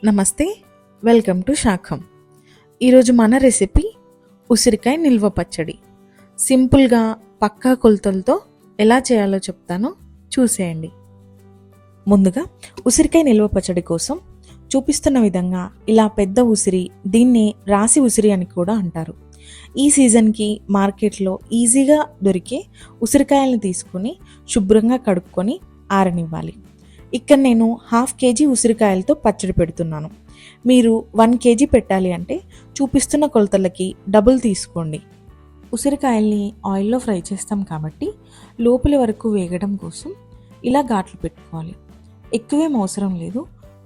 నమస్తే, welcome to శాఖం. ఈరోజు మన రెసిపీ ఉసిరికాయ నిల్వ పచ్చడి. సింపుల్గా పక్కా కొలతలతో ఎలా చేయాలో చెప్తాను, చూసేయండి. ముందుగా ఉసిరికాయ నిల్వ పచ్చడి కోసం చూపిస్తున్న విధంగా ఇలా పెద్ద ఉసిరి, దీన్ని రాసి ఉసిరి అని కూడా అంటారు. ఈ సీజన్కి మార్కెట్లో ఈజీగా దొరికే ఉసిరికాయలను తీసుకుని శుభ్రంగా కడుక్కొని ఆరనివ్వాలి. ఇక్కడ నేను 1/2 kg ఉసిరికాయలతో పచ్చడి పెడుతున్నాను. మీరు 1 kg పెట్టాలి అంటే చూపిస్తున్న కొలతలకి డబుల్ తీసుకోండి. ఉసిరికాయల్ని ఆయిల్లో ఫ్రై చేస్తాం కాబట్టి లోపలి వరకు వేగడం కోసం ఇలా ఘాట్లు పెట్టుకోవాలి. ఎక్కువేం అవసరం లేదు.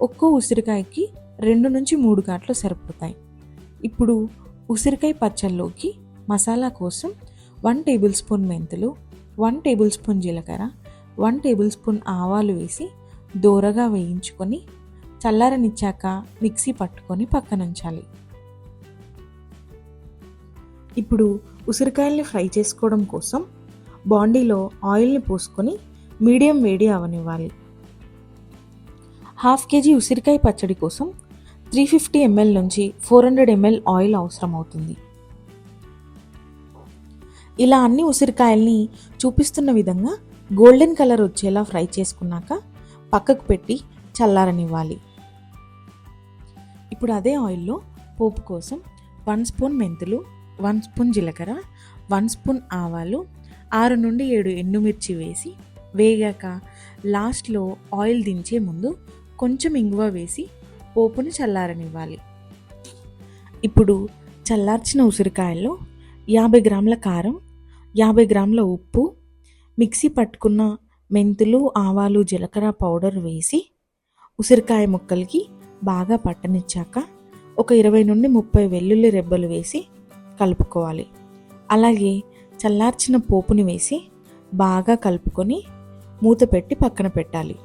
ఒక్కో ఉసిరికాయకి 2 నుంచి 3 ఘాట్లు సరిపోతాయి. ఇప్పుడు ఉసిరికాయ పచ్చళ్ళలోకి మసాలా కోసం 1 టేబుల్ స్పూన్ మెంతులు, 1 టేబుల్ స్పూన్ జీలకర్ర, 1 టేబుల్ స్పూన్ ఆవాలు వేసి దోరగా వేయించుకొని చల్లారనిచ్చాక మిక్సీ పట్టుకొని పక్కనుంచాలి. ఇప్పుడు ఉసిరికాయల్ని ఫ్రై చేసుకోవడం కోసం బాండీలో ఆయిల్ని పోసుకొని మీడియం వేడి అవనివ్వాలి. 1/2 kg ఉసిరికాయ పచ్చడి కోసం 350 ml నుంచి 400 ml ఆయిల్ అవసరం అవుతుంది. ఇలా అన్ని ఉసిరికాయల్ని చూపిస్తున్న విధంగా గోల్డెన్ కలర్ వచ్చేలా ఫ్రై చేసుకున్నాక పక్కకు పెట్టి చల్లారనివ్వాలి. ఇప్పుడు అదే ఆయిల్లో పోపు కోసం 1 స్పూన్ మెంతులు, 1 స్పూన్ జీలకర్ర, 1 స్పూన్ ఆవాలు, 6 నుండి 7 ఎండుమిర్చి వేసి వేగాక లాస్ట్లో ఆయిల్ దించే ముందు కొంచెం ఇంగువ వేసి పోపుని చల్లారనివ్వాలి. ఇప్పుడు చల్లార్చిన ఉసిరికాయల్లో 50 గ్రాముల కారం, 50 గ్రాముల ఉప్పు, మిక్సీ పట్టుకున్న మెంతులు, ఆవాలు, జీలకర్ర పౌడర్ వేసి ఉసిరికాయ ముక్కలకి బాగా పట్టనిచ్చాక ఒక 20 నుండి 30 వెల్లుల్లి రెబ్బలు వేసి కలుపుకోవాలి. అలాగే చల్లార్చిన పోపుని వేసి బాగా కలుపుకొని మూత పెట్టి పక్కన పెట్టాలి.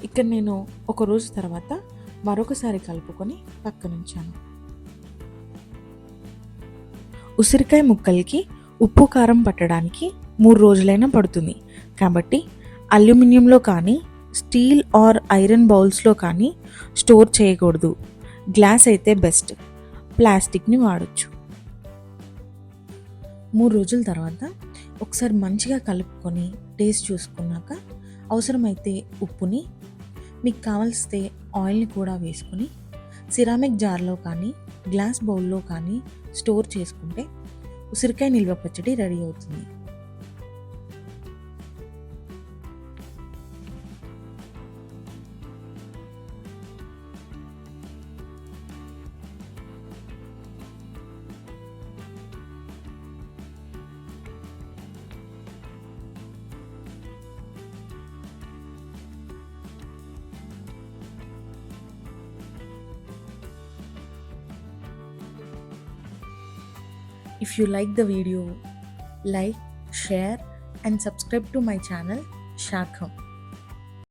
ఇక్కడ నేను ఒక రోజు తర్వాత మరొకసారి కలుపుకొని పక్కనుంచాను. ఉసిరికాయ ముక్కలకి ఉప్పు కారం పట్టడానికి 3 రోజులైనా పడుతుంది కాబట్టి అల్యూమినియంలో కానీ స్టీల్ ఆర్ ఐరన్ బౌల్స్లో కానీ స్టోర్ చేయకూడదు. గ్లాస్ అయితే బెస్ట్, ప్లాస్టిక్ని వాడచ్చు. 3 రోజుల తర్వాత ఒకసారి మంచిగా కలుపుకొని టేస్ట్ చూసుకున్నాక అవసరమైతే ఉప్పుని, మీకు కావలిస్తే ఆయిల్ని కూడా వేసుకొని సిరామిక్ జార్లో కానీ గ్లాస్ బౌల్లో కానీ స్టోర్ చేసుకుంటే ఉసిరికాయ నిల్వ పచ్చడి రెడీ అవుతుంది. If you like the video, like, share and subscribe to my channel Shakham.